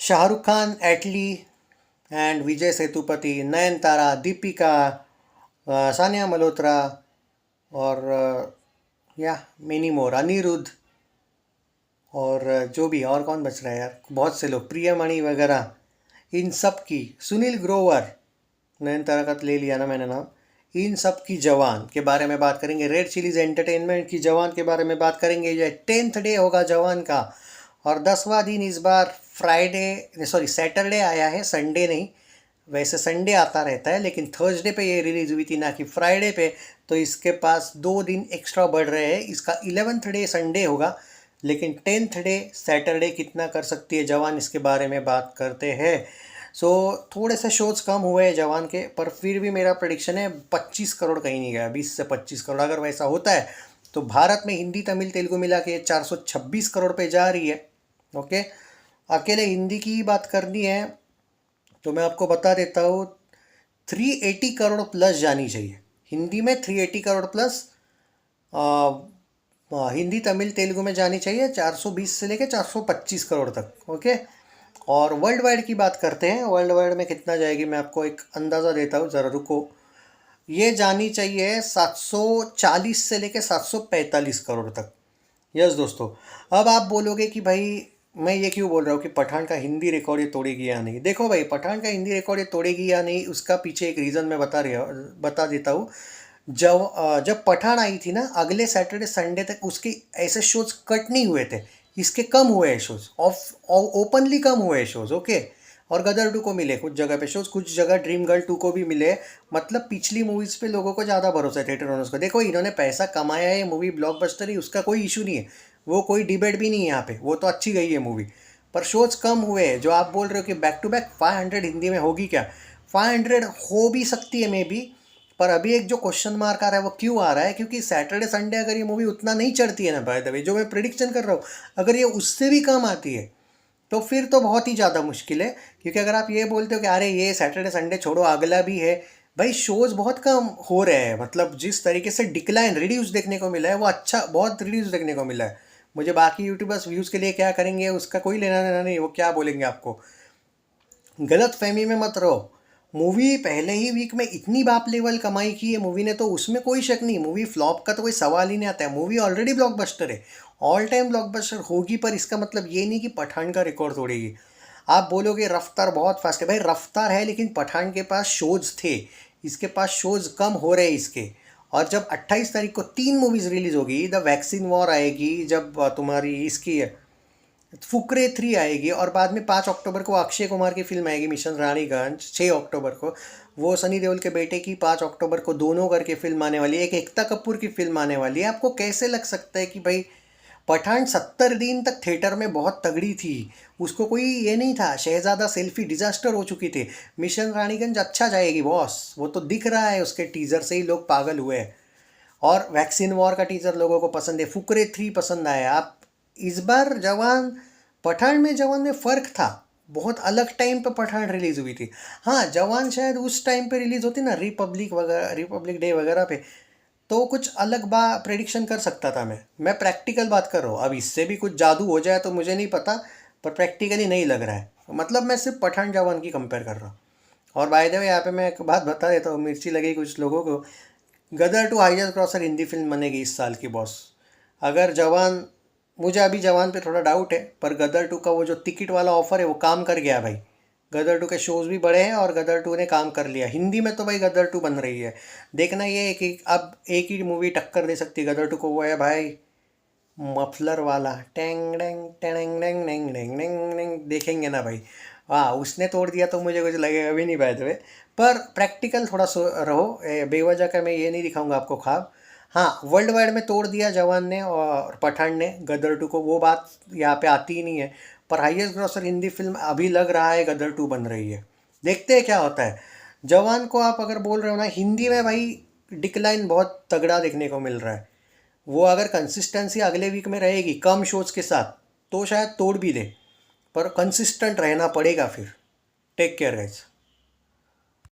शाहरुख खान, एटली and Vijay Sethupathi, Nayantara, Deepika, Sania Malhotra और या many more, Anirudh और जो भी और कौन बच रहा है यार, बहुत से लोग, प्रियमणि वगैरह, इन सब की, सुनील ग्रोवर, नयनतारा का तो ले लिया ना मैंने नाम, इन सब की जवान के बारे में बात करेंगे। रेड चिलीज एंटरटेनमेंट की जवान के बारे में बात करेंगे। ये 10th डे होगा जवान का और 10वां दिन इस बार फ्राइडे सॉरी सैटरडे आया है, संडे नहीं। वैसे संडे आता रहता है लेकिन थर्सडे पे ये रिलीज़ हुई थी ना कि फ्राइडे पे, तो इसके पास 2 दिन एक्स्ट्रा बढ़ रहे हैं। इसका 11th डे संडे होगा लेकिन 10th डे सैटरडे कितना कर सकती है जवान, इसके बारे में बात करते हैं। सो थोड़े से शोज कम हुए हैं जवान के, पर फिर भी मेरा प्रेडिक्शन है 25 करोड़ कहीं नहीं गया, 20 से 25 करोड़। अगर वैसा होता है तो भारत में हिंदी तमिल तेलुगु मिला के 426 करोड़ पे जा रही है। ओके, अकेले हिंदी की ही बात करनी है तो मैं आपको बता देता हूँ 380 करोड़ प्लस जानी चाहिए हिंदी में, 380 करोड़ प्लस हिंदी तमिल तेलुगु में जानी चाहिए 420 से लेकर 425 करोड़ तक। ओके, और वर्ल्ड वाइड की बात करते हैं। वर्ल्ड वाइड में कितना जाएगी मैं आपको एक अंदाज़ा देता हूँ, ज़रा रुको। ये जानी चाहिए 740 से लेकर 745 करोड़ तक। यस दोस्तों, अब आप बोलोगे कि भाई मैं ये क्यों बोल रहा हूँ कि पठान का हिंदी रिकॉर्ड ये तोड़ेगी या नहीं। देखो भाई, पठान का हिंदी रिकॉर्ड ये तोड़ेगी या नहीं उसका पीछे एक रीज़न मैं बता देता हूँ। जब पठान आई थी ना, अगले सैटरडे संडे तक उसके ऐसे शोज कट नहीं हुए थे, इसके कम हुए हैं शोज, ऑफ ओपनली कम हुए हैं शोज। ओके, और गदर 2 को मिले कुछ जगह पे शोज, कुछ जगह ड्रीम गर्ल 2 को भी मिले। मतलब पिछली मूवीज़ पे लोगों को ज़्यादा भरोसा है थिएटर ओनर्स को। देखो इन्होंने पैसा कमाया है, मूवी ब्लॉकबस्टर ही, उसका कोई इशू नहीं है, वो कोई डिबेट भी नहीं है यहाँ पे, वो तो अच्छी गई है मूवी। पर शोज कम हुए हैं। जो आप बोल रहे हो कि बैक टू बैक 500 हिंदी में होगी क्या, 500 हो भी सकती है मे बी, पर अभी एक जो क्वेश्चन मार्क आ रहा है वो क्यों आ रहा है, क्योंकि सैटरडे संडे अगर ये मूवी उतना नहीं चढ़ती है ना, बाय द वे जो मैं प्रिडिक्शन कर रहा हूँ, अगर ये उससे भी कम आती है तो फिर तो बहुत ही ज़्यादा मुश्किल है। क्योंकि अगर आप ये बोलते हो कि अरे ये सैटरडे संडे छोड़ो अगला भी है, भाई शोज़ बहुत कम हो रहे हैं। मतलब जिस तरीके से डिक्लाइन रिड्यूस देखने को मिला है वो अच्छा, बहुत रिड्यूस देखने को मिला है। मुझे बाकी यूट्यूबर्स व्यूज़ के लिए क्या करेंगे उसका कोई लेना देना नहीं, वो क्या बोलेंगे आपको। गलत फहमी में मत रहो। मूवी पहले ही वीक में इतनी बाप लेवल कमाई की है मूवी ने, तो उसमें कोई शक नहीं, मूवी फ्लॉप का तो कोई सवाल ही नहीं आता है। मूवी ऑलरेडी ब्लॉकबस्टर है, ऑल टाइम ब्लॉकबस्टर होगी, पर इसका मतलब ये नहीं कि पठान का रिकॉर्ड तोड़ेगी। आप बोलोगे रफ्तार बहुत फास्ट है, भाई रफ्तार है लेकिन पठान के पास शोज थे, इसके पास शोज कम हो रहे हैं इसके। और जब 28 तारीख को 3 मूवीज़ रिलीज़ होगी, द वैक्सीन वॉर आएगी, जब तुम्हारी इसकी फुकरे 3 आएगी, और बाद में 5 अक्टूबर को अक्षय कुमार की फिल्म आएगी मिशन रानीगंज, 6 अक्टूबर को वो सनी देओल के बेटे की, 5 अक्टूबर को दोनों करके फिल्म आने वाली है, एक एकता कपूर की फिल्म आने वाली है। आपको कैसे लग सकता है कि भाई पठान 70 दिन तक थिएटर में बहुत तगड़ी थी, उसको कोई ये नहीं था, शहजादा सेल्फी डिजास्टर हो चुकी थी, मिशन रानीगंज अच्छा जाएगी बॉस, वो तो दिख रहा है, उसके टीज़र से ही लोग पागल हुए हैं। और वैक्सीन वॉर का टीज़र लोगों को पसंद है, फुकरे 3 पसंद आया। आप इस बार जवान, पठान में जवान में फ़र्क था, बहुत अलग टाइम पे पठान रिलीज़ हुई थी। हाँ, जवान शायद उस टाइम पे रिलीज़ होती ना, रिपब्लिक वगैरह, रिपब्लिक डे वगैरह पे, तो कुछ अलग प्रेडिक्शन कर सकता था। मैं प्रैक्टिकल बात कर रहा हूँ। अब इससे भी कुछ जादू हो जाए तो मुझे नहीं पता, पर प्रैक्टिकली नहीं लग रहा है। मतलब मैं सिर्फ पठान जवान की कंपेयर कर रहा हूँ। और बाय द वे यहाँ पे मैं एक बात बता देता हूँ, मिर्ची लगी कुछ लोगों को, गदर 2 हाईजर क्रॉसर हिंदी फिल्म बनेगी इस साल की बॉस। अगर जवान, मुझे अभी जवान पे थोड़ा डाउट है, पर गदर 2 का वो जो टिकट वाला ऑफर है वो काम कर गया भाई। गदर 2 के शोज़ भी बड़े हैं और गदर 2 ने काम कर लिया हिंदी में, तो भाई गदर 2 बन रही है। देखना ये है कि अब एक ही मूवी टक्कर दे सकती है गदर 2 को, वो है भाई मफलर वाला, टेंग डेंग टेंग डेंग डेंग डेंग डेंग डेंग, देखेंगे ना भाई। हाँ, उसने तोड़ दिया तो मुझे कुछ लगेगा भी नहीं बाय द वे। पर प्रैक्टिकल थोड़ा सो रहो, बेवजह का मैं ये नहीं दिखाऊंगा आपको ख्वाब। हाँ, वर्ल्ड वाइड में तोड़ दिया जवान ने और पठान ने गदर 2 को, वो बात यहाँ पे आती ही नहीं है। पर हाईएस्ट ग्रॉसर हिंदी फिल्म अभी लग रहा है गदर 2 बन रही है। देखते हैं क्या होता है। जवान को आप अगर बोल रहे हो ना, हिंदी में भाई डिक्लाइन बहुत तगड़ा देखने को मिल रहा है। वो अगर कंसिस्टेंसी अगले वीक में रहेगी कम शोज के साथ तो शायद तोड़ भी दे, पर कंसिस्टेंट रहना पड़ेगा फिर। Take care guys.